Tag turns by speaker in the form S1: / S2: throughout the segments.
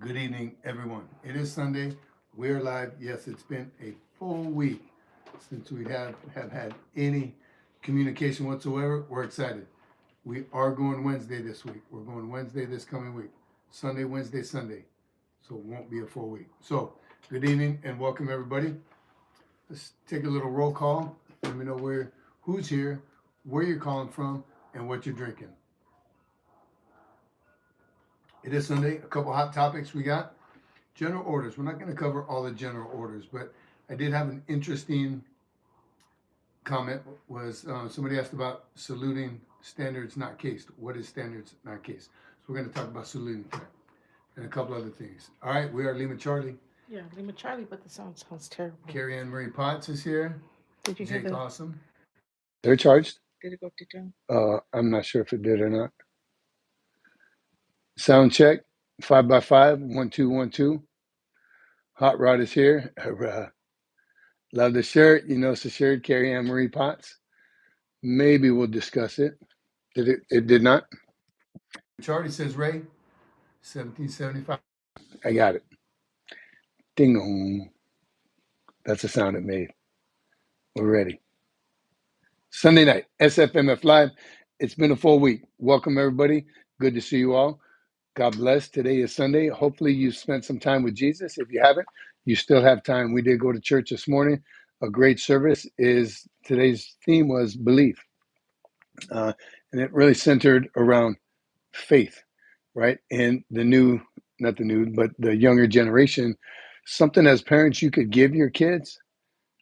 S1: Good evening, everyone. It is Sunday. We're live. Yes, it's been a full week since we have had any communication whatsoever. We're excited. We are going Wednesday this week. We're going Wednesday this coming week. Sunday, Wednesday, Sunday. So it won't be a full week. So, good evening and welcome, everybody. Let's take a little roll call. Let me know who's here, where you're calling from, and what you're drinking. It is Sunday. A couple hot topics we got. General orders. We're not going to cover all the general orders, but I did have an interesting comment. Was somebody asked about saluting standards not cased. What is standards not cased? So we're going to talk about saluting tonight and a couple other things. All right, we are Lima Charlie.
S2: Yeah, Lima Charlie, but the sound sounds terrible.
S1: Carrie Ann Marie Potts is here.
S2: Did you hear
S1: Jake
S2: the?
S1: Awesome. They're charged.
S2: Did it go to John?
S1: I'm not sure if it did or not. Sound check. 5x5. 1 2 1 2. Hot Rod is here. Love the shirt. You know it's a shirt. Carrie Ann Marie Potts. Maybe we'll discuss it. Did it? It did not. Charlie says Ray. 1775. I got it. Ding dong. That's the sound it made. We're ready. Sunday night, SFMF Live. It's been a full week. Welcome, everybody. Good to see you all. God bless. Today is Sunday. Hopefully you spent some time with Jesus. If you haven't, you still have time. We did go to church this morning. A great service. Today's theme was belief. And it really centered around faith, right? And not the new, but the younger generation, something as parents you could give your kids,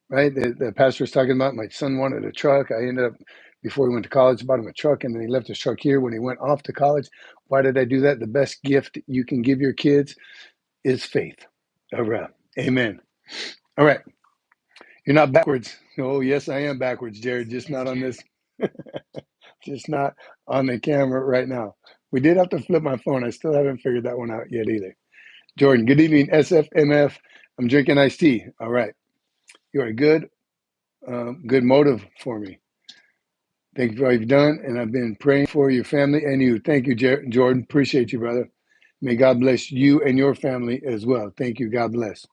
S1: right? The pastor was talking about my son wanted a truck. I ended up, before he went to college, bought him a truck, and then he left his truck here when he went off to college. Why did I do that? The best gift you can give your kids is faith. All right. Amen. All right. You're not backwards. Oh, yes, I am backwards, Jared, just not on this. Just not on the camera right now. We did have to flip my phone. I still haven't figured that one out yet either. Jordan, good evening, SFMF. I'm drinking iced tea. All right. You are good motive for me. Thank you for all you've done, and I've been praying for your family and you. Thank you, Jordan. Appreciate you, brother. May God bless you and your family as well. Thank you. God bless.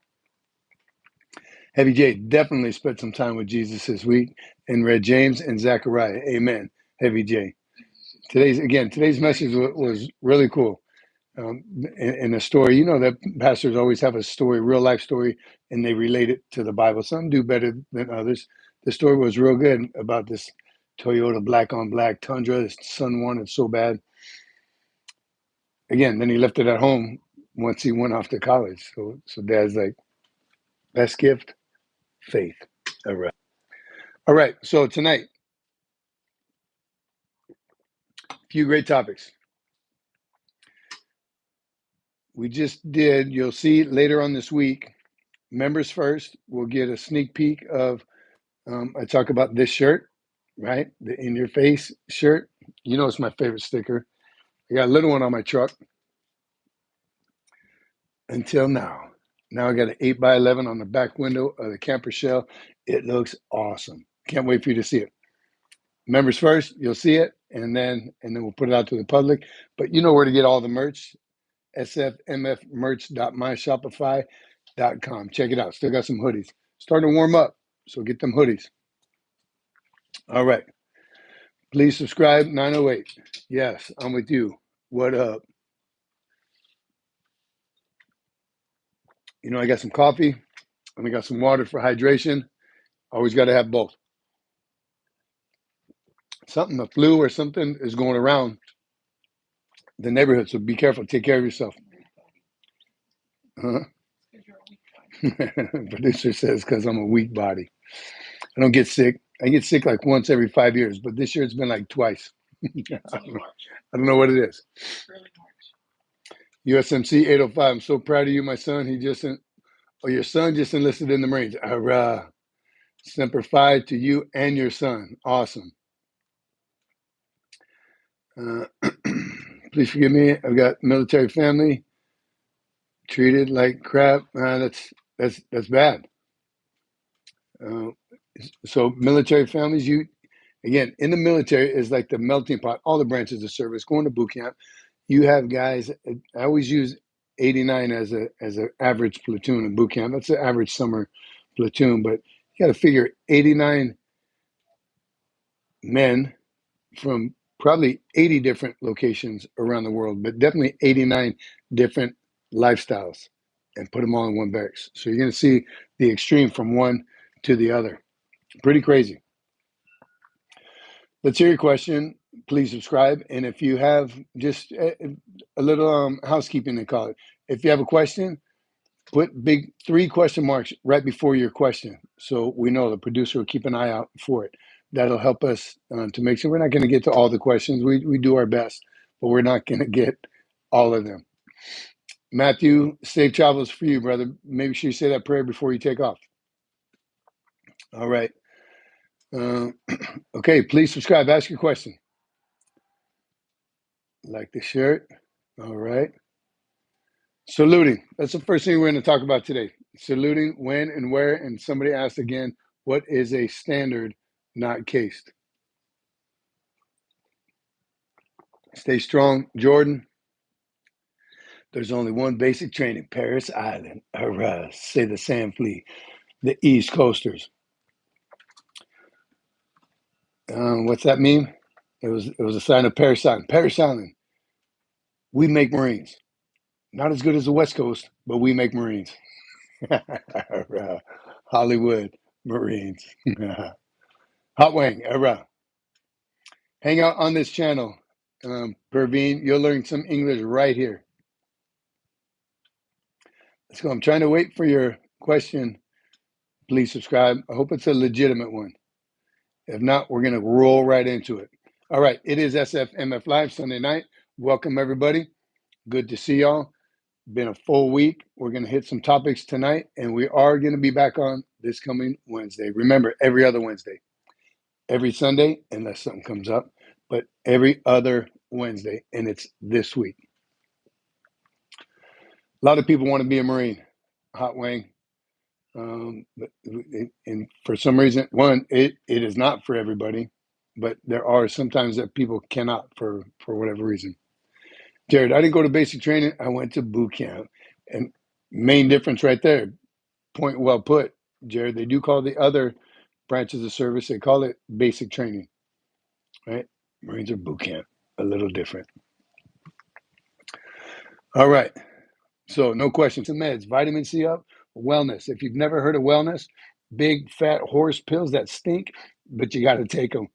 S1: Heavy J definitely spent some time with Jesus this week and read James and Zechariah. Amen. Heavy J. Today's message was really cool. In a story, you know that pastors always have a story, real life story, and they relate it to the Bible. Some do better than others. The story was real good about this Toyota black on black Tundra. His son wanted so bad. Again, then he left it at home once he went off to college. So dad's like, best gift, faith. All right. So tonight, a few great topics. We just did, you'll see later on this week, members first, we'll get a sneak peek of, I talk about this shirt, right? The in your face shirt. You know, it's my favorite sticker. I got a little one on my truck until now. Now I got an 8x11 on the back window of the camper shell. It looks awesome. Can't wait for you to see it. Members first, you'll see it, and then we'll put it out to the public. But you know where to get all the merch. SFMFmerch.myshopify.com. Check it out. Still got some hoodies. Starting to warm up, so get them hoodies. All right. Please subscribe. 908. Yes, I'm with you. What up? You know, I got some coffee and we got some water for hydration. Always got to have both. Something, the flu or something is going around the neighborhood, so be careful. Take care of yourself. Producer says, because I'm a weak body. I don't get sick. I get sick like once every 5 years, but this year it's been like twice. I don't know what it is. USMC 805. I'm so proud of you, my son. Your son just enlisted in the Marines. Hurrah. Semper Fi to you and your son. Awesome. Please forgive me. I've got military family. Treated like crap. That's bad. So military families, again, in the military is like the melting pot, all the branches of service, going to boot camp. You have guys, I always use 89 as an average platoon in boot camp. That's an average summer platoon, but you got to figure 89 men from probably 80 different locations around the world, but definitely 89 different lifestyles, and put them all in one barracks. So you're going to see the extreme from one to the other. Pretty crazy. Let's hear your question. Please subscribe. And if you have just a little housekeeping, they call it. If you have a question, put big 3 question marks right before your question, so we know the producer will keep an eye out for it. That'll help us to make sure we're not going to get to all the questions. We do our best, but we're not going to get all of them. Matthew, safe travels for you, brother. Maybe you say that prayer before you take off. All right. Okay, please subscribe. Ask your question. Like the shirt. All right. Saluting. That's the first thing we're going to talk about today. Saluting when and where. And somebody asked again, what is a standard not cased? Stay strong, Jordan. There's only one basic training, Paris Island. Say the Sand Fleet, the East Coasters. What's that mean? It was a sign of Paris Island. Paris Island. We make Marines. Not as good as the West Coast, but we make Marines. Hollywood Marines. Hot Wang. Hang out on this channel. Perveen, you'll learn some English right here. Let's go. I'm trying to wait for your question. Please subscribe. I hope it's a legitimate one. If not, we're going to roll right into it. All right. It is SFMF Live Sunday night. Welcome, everybody. Good to see y'all. Been a full week. We're going to hit some topics tonight, and we are going to be back on this coming Wednesday. Remember, every other Wednesday. Every Sunday, unless something comes up, but every other Wednesday, and it's this week. A lot of people want to be a Marine, Hot Wang. And for some reason, it is not for everybody, but there are sometimes that people cannot for whatever reason. Jared, I didn't go to basic training. I went to boot camp. And main difference right there, point well put, Jared. They do call the other branches of service, they call it basic training, right? Marines are boot camp, a little different. All right. So no questions. The meds, vitamin C up, wellness. If you've never heard of wellness, big fat horse pills that stink, but you got to take them.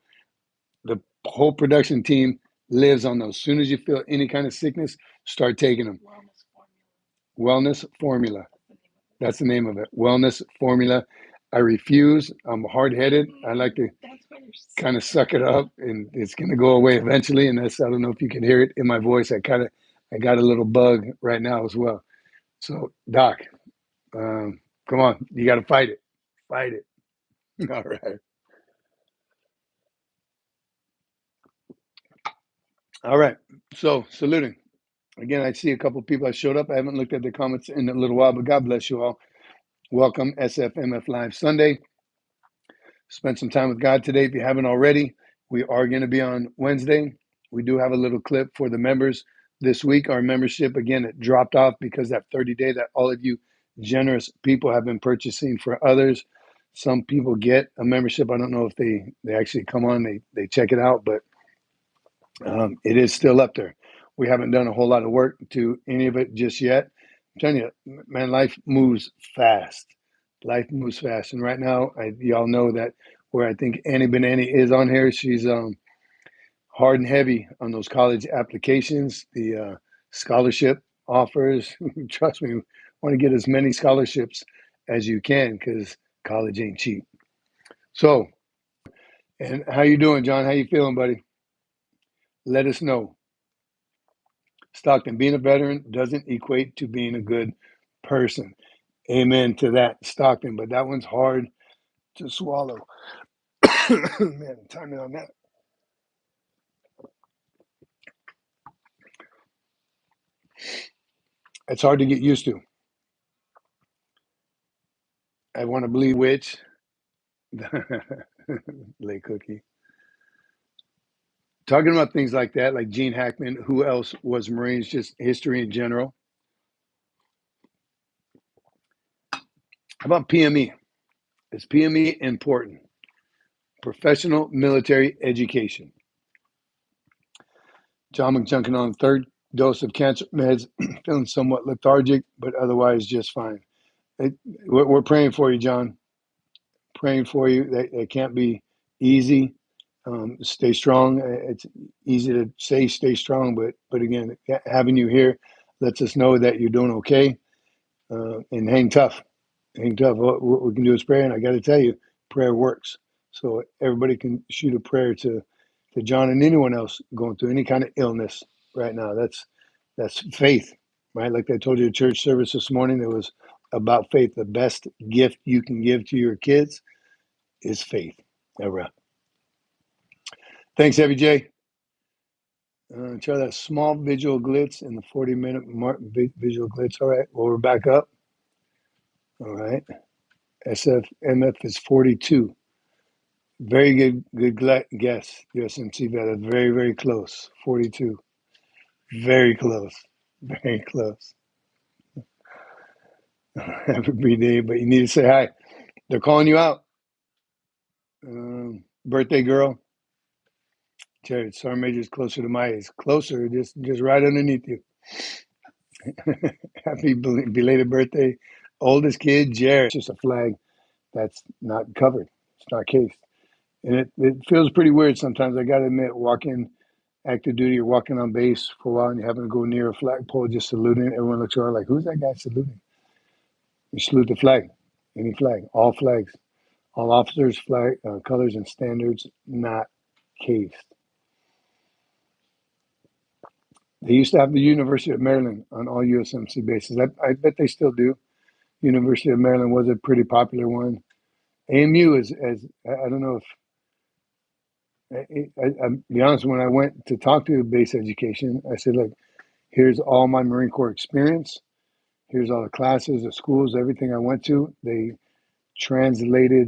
S1: The whole production team lives on those. As soon as you feel any kind of sickness, start taking them. Wellness formula. That's the name of it. Wellness formula. I refuse. I'm hard-headed. I like to kind of suck it up, and it's going to go away eventually. And that's, I don't know if you can hear it in my voice. I got a little bug right now as well. So, Doc, come on. You got to fight it. Fight it. All right. All right. So, saluting. Again, I see a couple of people that showed up. I haven't looked at the comments in a little while, but God bless you all. Welcome, SFMF Live Sunday. Spend some time with God today if you haven't already. We are going to be on Wednesday. We do have a little clip for the members this week. Our membership, again, it dropped off because that 30-day that all of you generous people have been purchasing for others. Some people get a membership. I don't know if they actually come on, they check it out, but it is still up there. We haven't done a whole lot of work to any of it just yet. I'm telling you, man, life moves fast. Life moves fast. And right now, y'all know that where I think Annie Benani is on here, she's hard and heavy on those college applications, the scholarship offers. Trust me, want to get as many scholarships as you can because college ain't cheap. So, and how you doing, John? How you feeling, buddy? Let us know. Stockton, being a veteran doesn't equate to being a good person. Amen to that, Stockton, but that one's hard to swallow. Man, timing on that. It's hard to get used to. I want to believe which. Lay Cookie. Talking about things like that, like Gene Hackman, who else was Marines, just history in general. How about PME? Is PME important? Professional Military Education. John McJunkin on third dose of cancer meds, feeling somewhat lethargic, but otherwise just fine. We're praying for you, John. Praying for you. That can't be easy. Stay strong. It's easy to say stay strong, but again, having you here lets us know that you're doing okay. And hang tough. Hang tough. What we can do is pray, and I got to tell you, prayer works. So everybody can shoot a prayer to John and anyone else going through any kind of illness right now. That's faith, right? Like I told you at church service this morning, it was about faith. The best gift you can give to your kids is faith. All right. Thanks, Evie J. Try that small visual glitch in the 40-minute mark. Visual glitch. All right. Well, we're back up. All right. SFMF is 42. Very good guess. USMC vet. Very, very close. 42. Very close. Very close. Every day, but you need to say hi. They're calling you out. Birthday girl. Jared, Sergeant Major's closer to my age. Closer, just right underneath you. Happy belated birthday. Oldest kid, Jared. It's just a flag that's not covered. It's not cased. And it feels pretty weird sometimes. I got to admit, walking active duty or walking on base for a while and you happen to go near a flagpole just saluting. Everyone looks around like, who's that guy saluting? You salute the flag. Any flag. All flags. All officers, flag colors and standards not cased. They used to have the University of Maryland on all USMC bases. I bet they still do. University of Maryland was a pretty popular one. AMU is, as I don't know if, I'll be honest, when I went to talk to base education, I said, look, here's all my Marine Corps experience. Here's all the classes, the schools, everything I went to. They transitioned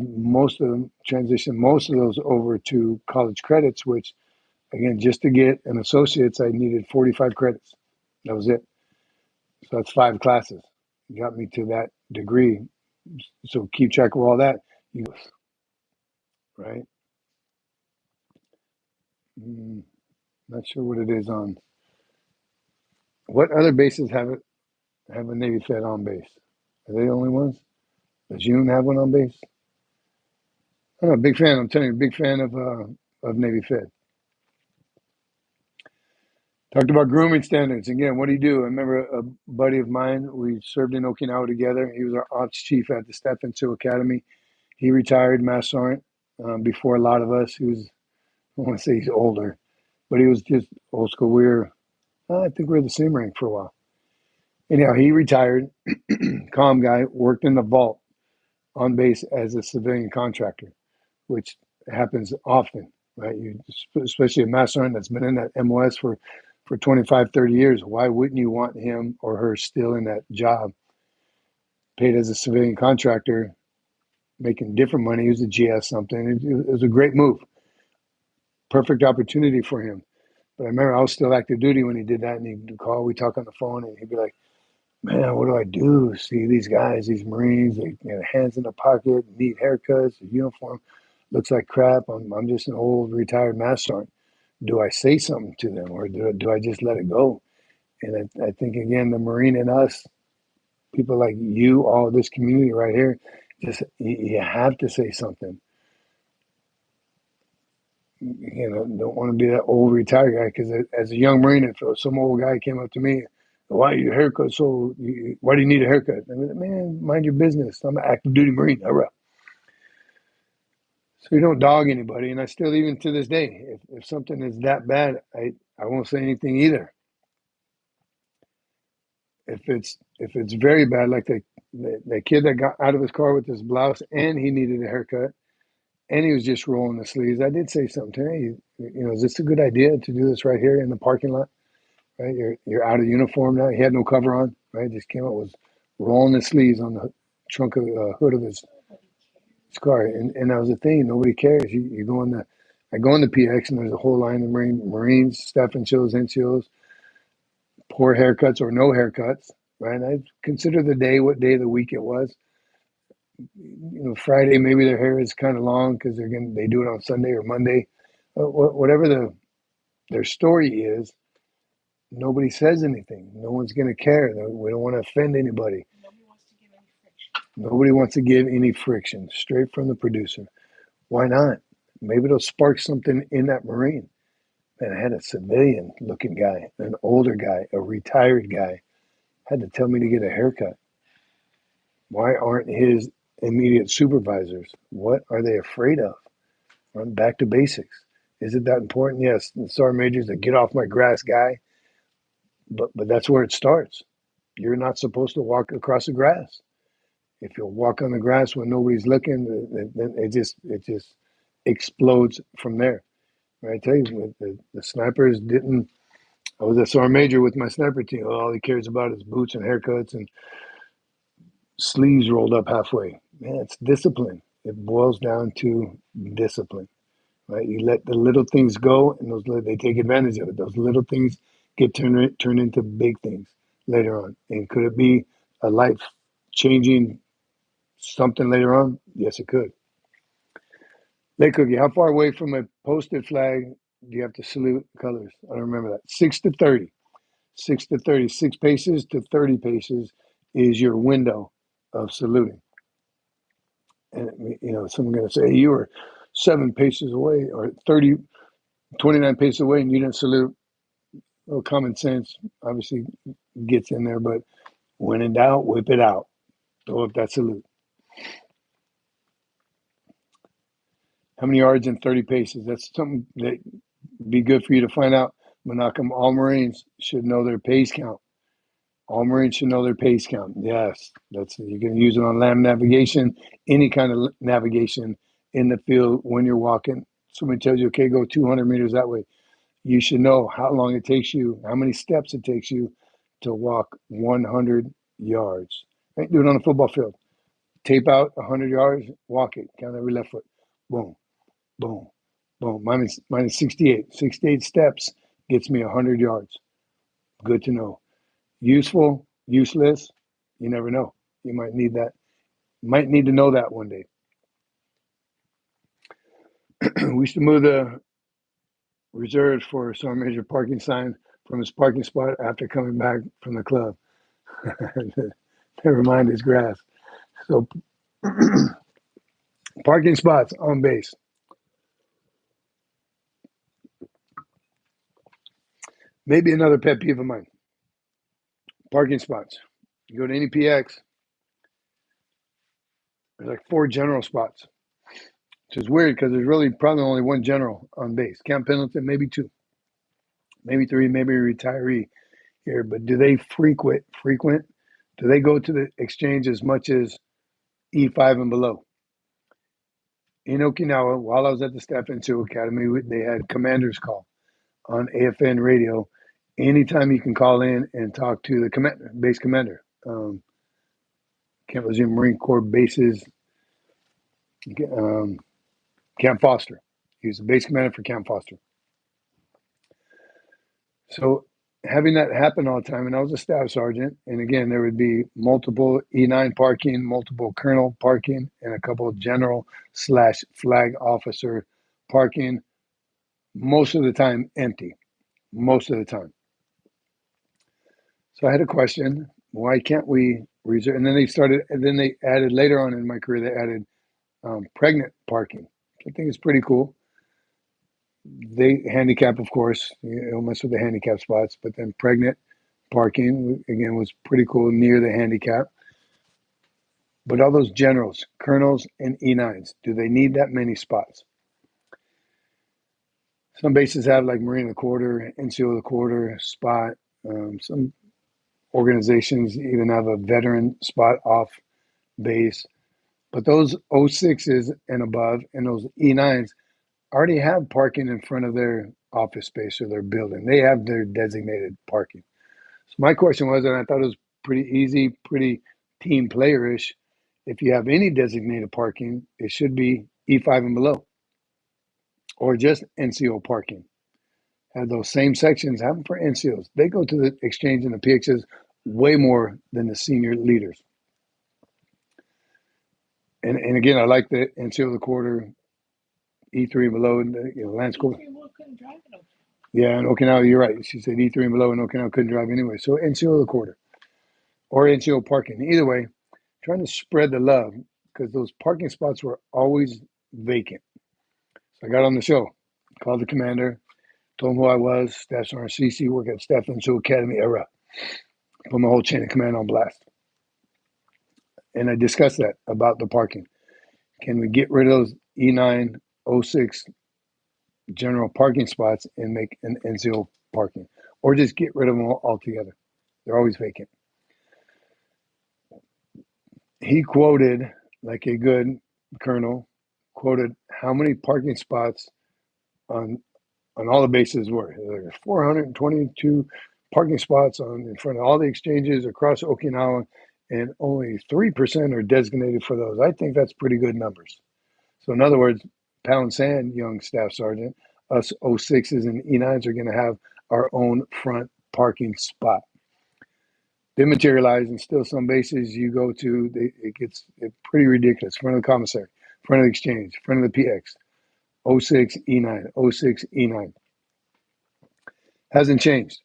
S1: most of those over to college credits, which, again, just to get an associate's, I needed 45 credits. That was it. So that's 5 classes. Got me to that degree. So keep track of all that. Right? Not sure what it is on. What other bases have a Navy Fed on base? Are they the only ones? Does June have one on base? I'm a big fan. I'm telling you, big fan of Navy Fed. Talked about grooming standards. Again, what do you do? I remember a buddy of mine, we served in Okinawa together. He was our ops chief at the Stephen Two Academy. He retired, Master Sergeant, before a lot of us. He was, I want to say he's older, but he was just old school. I think we were the same rank for a while. Anyhow, he retired, calm guy, worked in the vault on base as a civilian contractor, which happens often, right? Especially a Master Sergeant that's been in that MOS for 25, 30 years. Why wouldn't you want him or her still in that job, paid as a civilian contractor, making different money? He was a GS something. It was a great move. Perfect opportunity for him. But I remember I was still active duty when he did that, and he'd call, we talk on the phone, and he'd be like, man, what do I do? See these guys, these Marines, they hands in the pocket, neat haircuts, a uniform, looks like crap. I'm just an old retired Master Sergeant. Do I say something to them, or do I just let it go? And I think, again, the Marine in us, people like you, all this community right here, just you have to say something. Don't want to be that old retired guy, because as a young Marine, if some old guy came up to me, why your haircut why do you need a haircut? I mean, man, mind your business. I'm an active duty Marine. All right. So you don't dog anybody. And I still, even to this day, if something is that bad, I won't say anything either. If it's very bad, like the kid that got out of his car with his blouse and he needed a haircut and he was just rolling the sleeves, I did say something to him. Hey, is this a good idea to do this right here in the parking lot? Right, you're out of uniform now. He had no cover on. Right, just came out, was rolling the sleeves on the trunk of hood of his car, and that was the thing. Nobody cares. You go in I go in the PX, and there's a whole line of Marines, staff and chills, NCOs, poor haircuts or no haircuts. Right, I consider the day what day of the week it was. Friday, maybe their hair is kind of long because they do it on Sunday or Monday. Whatever their story is, nobody says anything. No one's going to care. We don't want to offend anybody. Nobody wants to give any friction straight from the producer. Why not? Maybe it'll spark something in that Marine. And I had a civilian looking guy, an older guy, a retired guy, had to tell me to get a haircut. Why aren't his immediate supervisors? What are they afraid of? Run back to basics. Is it that important? Yes. The sergeant major's a get off my grass guy, but that's where it starts. You're not supposed to walk across the grass. If you walk on the grass when nobody's looking, then it just explodes from there. I tell you, the snipers didn't. I was a sergeant major with my sniper team. All he cares about is boots and haircuts and sleeves rolled up halfway. Man, it's discipline. It boils down to discipline, right? You let the little things go, and they take advantage of it. Those little things get turned into big things later on. And could it be a life changing something later on? Yes, it could. Lake Cookie, how far away from a posted flag do you have to salute colors? I don't remember that. 6 to 30. 6 to 30. 6 paces to 30 paces is your window of saluting. And, someone's going to say, you were 7 paces away or 29 paces away and you didn't salute. Well, common sense obviously gets in there, but when in doubt, whip it out. Throw up that salute. How many yards in 30 paces? That's something that would be good for you to find out. Menachem, all Marines should know their pace count. All Marines should know their pace count. Yes, you can use it on land navigation, any kind of navigation in the field when you're walking. Somebody tells you, okay, go 200 meters that way. You should know how long it takes you, how many steps it takes you to walk 100 yards. Right? Do it on a football field. Tape out 100 yards, walk it, count every left foot. Boom, boom, boom. Minus 68. 68 steps gets me 100 yards. Good to know. Useful, useless, you never know. You might need that. Might need to know that one day. We used to move the reserves for some major parking sign from his parking spot after coming back from the club. Never mind his grass. So parking spots on base. Maybe another pet peeve of mine. Parking spots. You go to any PX, there's like 4 general spots. Which is weird because there's really probably only 1 general on base. Camp Pendleton, maybe 2. Maybe 3, maybe a retiree here. But do they frequent? Do they go to the exchange as much as E5 and below? In Okinawa, while I was at the Staff Institute Academy, they had commander's call on AFN radio. Anytime you can call in and talk to the base commander. Camp Lejeune Marine Corps bases, Camp Foster. He was the base commander for Camp Foster. So having that happen all the time, and I was a staff sergeant, and again, there would be multiple E9 parking, multiple colonel parking, and a couple of general/flag officer parking, most of the time empty, most of the time. So I had a question, why can't we reserve? And then they added later on in my career, they added pregnant parking, which I think is pretty cool. They handicap, of course, you'll mess with the handicap spots, but then pregnant parking, again, was pretty cool near the handicap. But all those generals, colonels, and E9s, do they need that many spots? Some bases have like Marine of the Quarter, NCO of the Quarter spot. Some organizations even have a veteran spot off base. But those 06s and above and those E9s already have parking in front of their office space or their building. They have their designated parking. So my question was, and I thought it was pretty easy, pretty team player-ish, if you have any designated parking, it should be E5 and below, or just NCO parking. Have those same sections, have them for NCOs. They go to the exchange and the PXs way more than the senior leaders. And again, I like the NCO of the quarter, E3 and below, and Lance Corporal.
S2: Couldn't drive it.
S1: Yeah, in Okinawa, you're right. She said E3 and below, and Okinawa couldn't drive anyway. So NCO of the quarter or NCO parking. Either way, trying to spread the love because those parking spots were always vacant. So I got on the show, called the commander, told him who I was, Staff Sergeant Cece, work at Staff NCO Academy era. Put my whole chain of command on blast. And I discussed that about the parking. Can we get rid of those E9, 06 general parking spots and make an NCO parking? Or just get rid of them altogether? They're always vacant. He quoted, like a good colonel, quoted how many parking spots on all the bases were. There 422 parking spots in front of all the exchanges across Okinawa, and only 3% are designated for those. I think that's pretty good numbers. So in other words, pound sand, young staff sergeant, us 06s and E9s are going to have our own front parking spot. They materialize, and still some bases you go to, it gets pretty ridiculous. Front of the commissary, front of the exchange, front of the PX, 06 E9, 06 E9. Hasn't changed.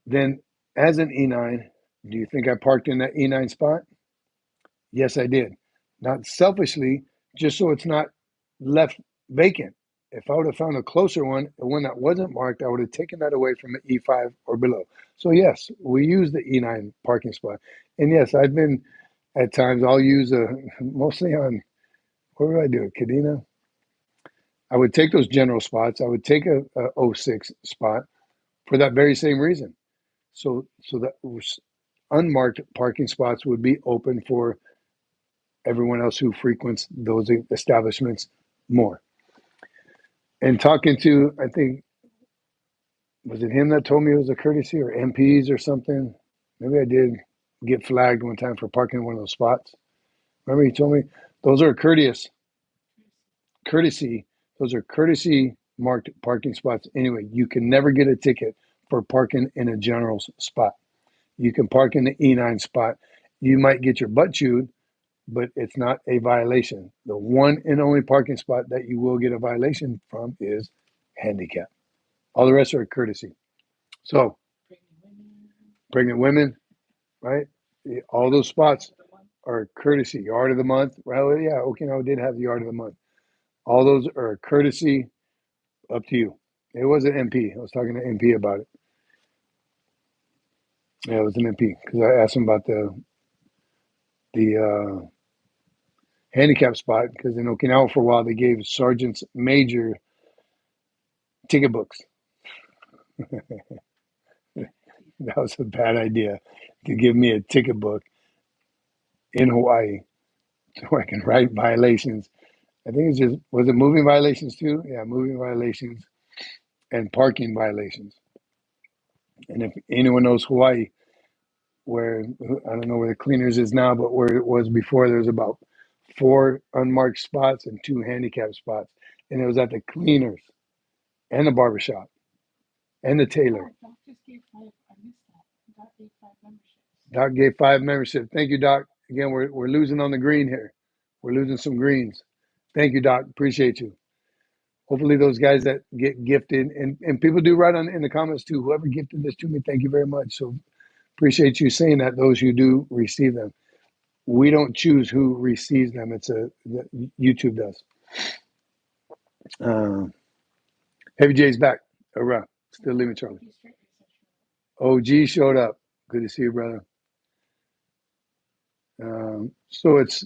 S1: Then, as an E9, do you think I parked in that E9 spot? Yes, I did. Not selfishly, just so it's not left vacant. If I would have found a closer one, the one that wasn't marked, I would have taken that away from the E5 or below. So yes, we use the E9 parking spot. And yes, I've been at times, I'll use mostly on, what would I do? Kadena? I would take those general spots. I would take a 06 spot for that very same reason. So that unmarked parking spots would be open for everyone else who frequents those establishments more. And talking to, I think, was it him that told me it was a courtesy, or MPs or something? Maybe I did get flagged one time for parking in one of those spots. Remember he told me those are courtesy. Those are courtesy marked parking spots. Anyway, you can never get a ticket for parking in a general spot. You can park in the E9 spot. You might get your butt chewed, but it's not a violation. The one and only parking spot that you will get a violation from is handicap. All the rest are courtesy. So, pregnant women, right? All those spots are courtesy. Yard of the month. Well, yeah, Okinawa did have the yard of the month. All those are courtesy, up to you. It was an MP. I was talking to MP about it. Yeah, it was an MP because I asked him about the handicap spot, because in Okinawa for a while they gave sergeants major ticket books. That was a bad idea to give me a ticket book in Hawaii so I can write violations. I think it's just, was it moving violations too? Yeah, moving violations and parking violations. And if anyone knows Hawaii, where, I don't know where the cleaners is now, but where it was before, there's about 4 unmarked spots and 2 handicap spots. And it was at the cleaners and the barbershop and the tailor. Doc gave 5 memberships. Thank you, Doc. Again, we're losing on the green here. We're losing some greens. Thank you, Doc. Appreciate you. Hopefully those guys that get gifted, and people do write in the comments too, whoever gifted this to me, thank you very much. So appreciate you saying that, those who do receive them. We don't choose who receives them. YouTube does. Heavy J's back. Hurrah. Still leaving Charlie. OG showed up. Good to see you, brother. So it's,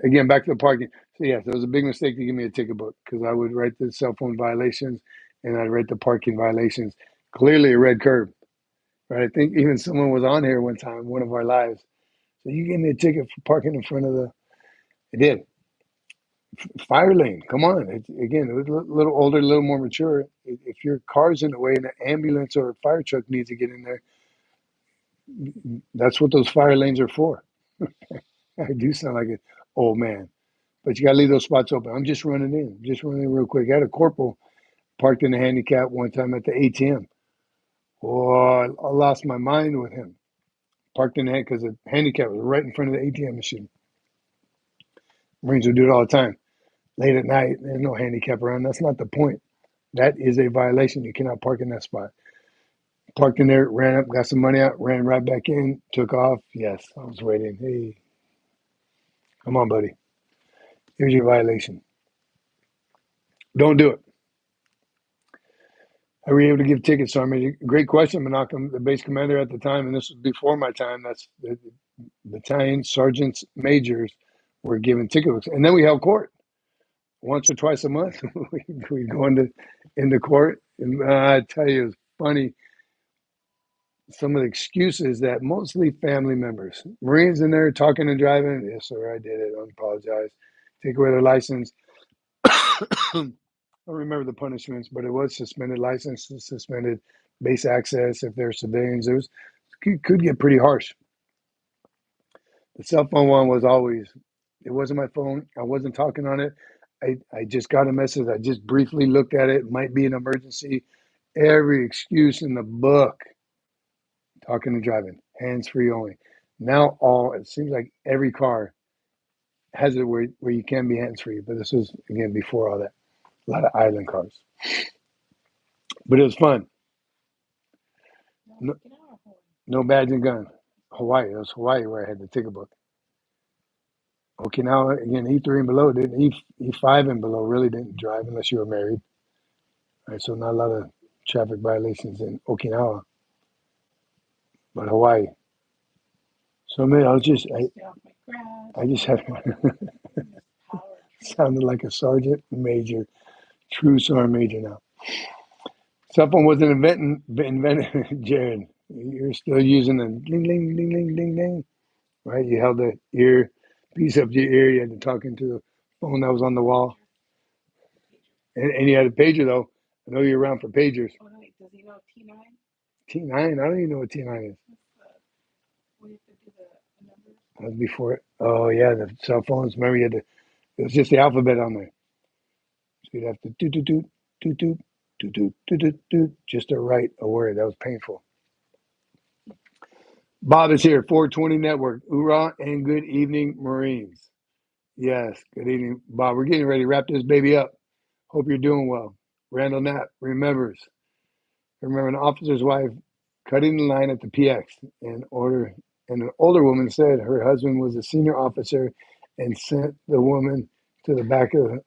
S1: again, back to the parking. So yes, it was a big mistake to give me a ticket book, because I would write the cell phone violations and I'd write the parking violations. Clearly a red curb, right? I think even someone was on here one time, one of our lives. So you gave me a ticket for parking in front of the, I did. Fire lane, come on. Again, it was a little older, a little more mature. If your car's in the way and an ambulance or a fire truck needs to get in there, that's what those fire lanes are for. I do sound like an old man, but you got to leave those spots open. I'm just running in real quick. I had a corporal parked in a handicap one time at the ATM. Oh, I lost my mind with him. parked in the hand because the handicap was right in front of the ATM machine. Marines would do it all the time. Late at night, there's no handicap around. That's not the point. That is a violation. You cannot park in that spot. Parked in there, ran up, got some money out, ran right back in, took off. Yes, I was waiting. Hey, come on, buddy. Here's your violation. Don't do it. I were able to give tickets, Sergeant. Great question, Menachem, the base commander at the time, and this was before my time. That's the battalion sergeants, majors were given tickets, and then we held court once or twice a month. we go into court, and I tell you, it's funny. Some of the excuses that mostly family members, Marines in there talking and driving. Yes, sir, I did it. I apologize. Take away their license. I don't remember the punishments, but it was suspended license, suspended base access if they're civilians. It could get pretty harsh. The cell phone one was always, it wasn't my phone. I wasn't talking on it. I just got a message. I just briefly looked at it. It might be an emergency. Every excuse in the book. Talking and driving, hands-free only. Now it seems like every car has it where you can be hands-free, but this was, again, before all that. A lot of island cars. But it was fun. No badge and gun. Hawaii. It was Hawaii where I had the ticket book. Okinawa, again, E3 and below didn't. E5 and below really didn't drive unless you were married. All right, so not a lot of traffic violations in Okinawa. But Hawaii. So man, I just had sounded like a sergeant major, true sergeant major now. Cell phone wasn't invented, Jared. You're still using the ding, ding, ding, ding, ding, ding, right? You held the ear piece up to your ear. You had to talk into the phone that was on the wall. And you had a pager, though. I know you're around for pagers.
S2: Oh, no, wait, does he know T9?
S1: T9? I don't even know what T9 is.
S2: Where you have to do the numbers?
S1: That was before it. Oh, yeah, the cell phones. Remember, you had to, it was just the alphabet on there. So you'd have to do just to write a word. That was painful. Bob is here, 420 Network. URAH and good evening, Marines. Yes, good evening, Bob. We're getting ready to wrap this baby up. Hope you're doing well. Randall Knapp remembers. Remember an officer's wife cutting the line at the PX and an older woman said her husband was a senior officer and sent the woman to the back of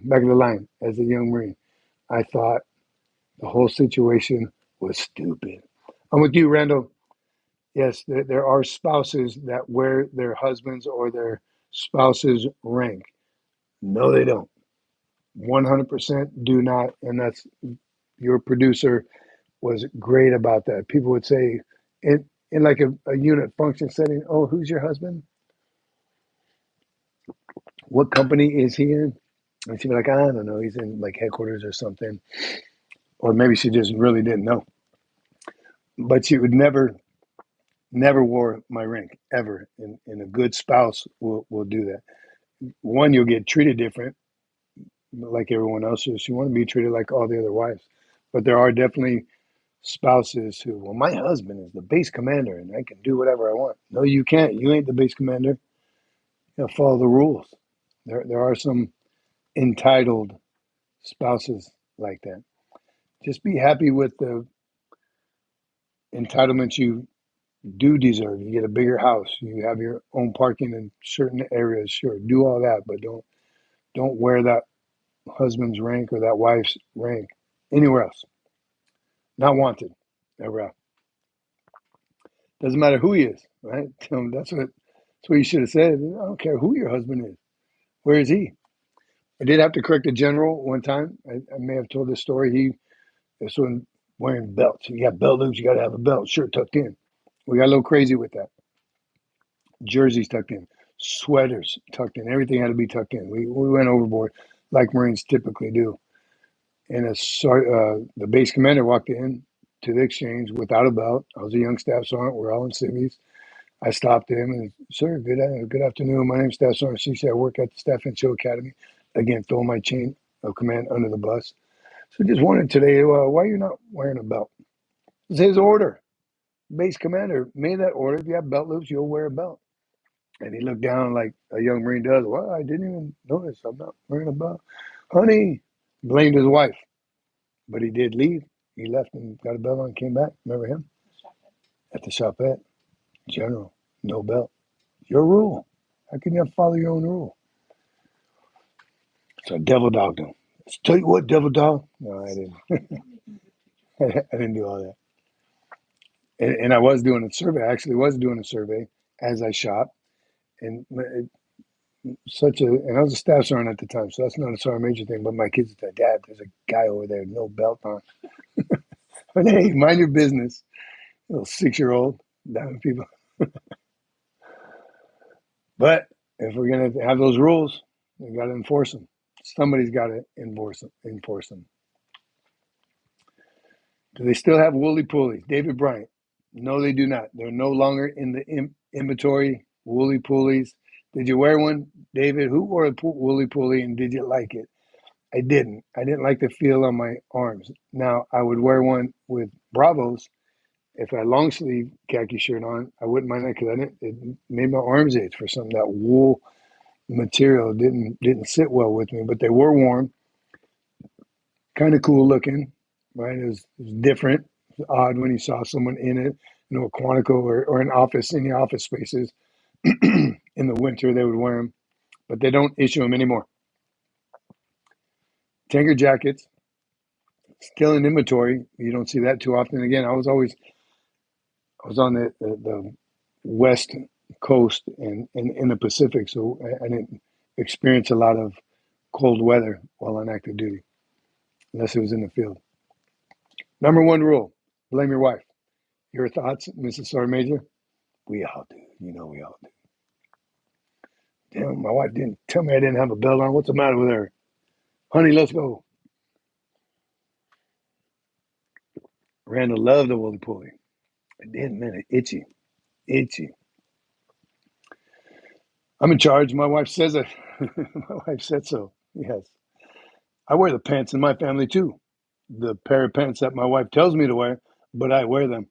S1: the line as a young Marine. I thought the whole situation was stupid. I'm with you, Randall. Yes, there are spouses that wear their husbands or their spouse's rank. No, they don't. 100% do not. And that's your producer was great about that. People would say in like a unit function setting, oh, who's your husband? What company is he in? And she'd be like, I don't know. He's in like headquarters or something. Or maybe she just really didn't know. But she would never wore my rank ever. And a good spouse will do that. One, you'll get treated different like everyone else. So you want to be treated like all the other wives. But there are definitely spouses who, well, my husband is the base commander and I can do whatever I want. No, you can't. You ain't the base commander. You gotta follow the rules. There are some entitled spouses like that. Just be happy with the entitlements you do deserve. You get a bigger house. You have your own parking in certain areas. Sure, do all that, but don't wear that husband's rank or that wife's rank anywhere else. Not wanted. Ever. Doesn't matter who he is, right? That's what you should have said. I don't care who your husband is. Where is he? I did have to correct a general one time. I may have told this story. This one wearing belts. You got belt loops, you got to have a belt, shirt tucked in. We got a little crazy with that. Jerseys tucked in, sweaters tucked in. Everything had to be tucked in. We went overboard like Marines typically do. And the base commander walked in to the exchange without a belt. I was a young staff sergeant. We're all in civvies. I stopped him and, sir, good afternoon. My name's Staff Sergeant Cece. I work at the Staff and Show Academy. Again, throw my chain of command under the bus. So just wondered today, why you're not wearing a belt? It's his order. base commander made that order. If you have belt loops, you'll wear a belt. And he looked down like a young Marine does. Well, I didn't even notice. I'm not wearing a belt. Honey, blamed his wife. But he did leave. He left and got a belt on and came back. Remember him? At the shopette. General, no belt. Your rule. How can you follow your own rule? So devil dogged him. Let's tell you what, devil dog. No, I didn't. I didn't do all that. And I was doing a survey. I actually was doing a survey as I shot. And and I was a staff sergeant at the time, so that's not a sergeant major thing. But my kids said, Dad, there's a guy over there, no belt on. But hey, mind your business. Little 6-year-old, down people. But if we're going to have those rules, we got to enforce them. Somebody's got to enforce them. Do they still have woolly poolies? David Bryant. No, they do not. They're no longer in the inventory. Woolly poolies. Did you wear one, David? Who wore a woolly poolie and did you like it? I didn't. I didn't like the feel on my arms. Now, I would wear one with Bravos. If I had a long sleeve khaki shirt on, I wouldn't mind that because it made my arms itch for something. That wool material didn't sit well with me, but they were warm, kind of cool looking, right? It was different. It was odd when you saw someone in it, a Quantico or an office, in the office spaces. In the winter, they would wear them, but they don't issue them anymore. Tanker jackets, still in inventory. You don't see that too often. Again, I was on the west coast and in the Pacific, so I didn't experience a lot of cold weather while on active duty, unless it was in the field. Number one rule: blame your wife. Your thoughts, Mrs. Sergeant Major? We all do. You know we all do. Damn, my wife didn't tell me I didn't have a belt on. What's the matter with her? Honey, let's go. Randall loved the woolly pulley. I did, man, itchy. I'm in charge. My wife says it. My wife said so. Yes. I wear the pants in my family too. The pair of pants that my wife tells me to wear, but I wear them.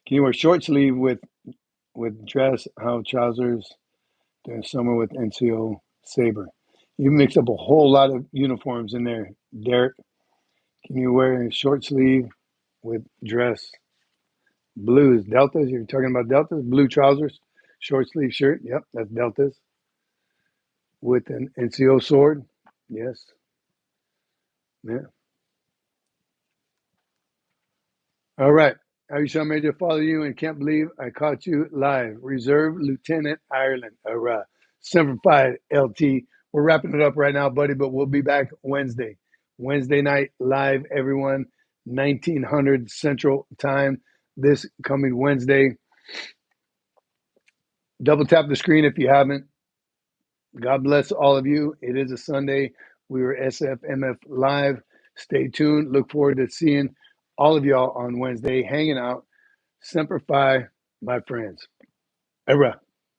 S1: Can you wear short sleeve with dress, how trousers during summer with NCO saber? You mix up a whole lot of uniforms in there, Derek. Can you wear a short sleeve with dress? Blues, deltas. You're talking about deltas? Blue trousers, short sleeve shirt. Yep, that's deltas. With an NCO sword. Yes. Yeah. All right. Are you Sergeant Major? Follow you and can't believe I caught you live. Reserve Lieutenant Ireland. Semper Fi LT. We're wrapping it up right now, buddy, but we'll be back Wednesday. Wednesday night live, everyone. 1900 Central Time this coming Wednesday. Double tap the screen if you haven't. God bless all of you. It is a Sunday. We were SFMF Live. Stay tuned. Look forward to seeing all of y'all on Wednesday, hanging out. Semper Fi, my friends. Era.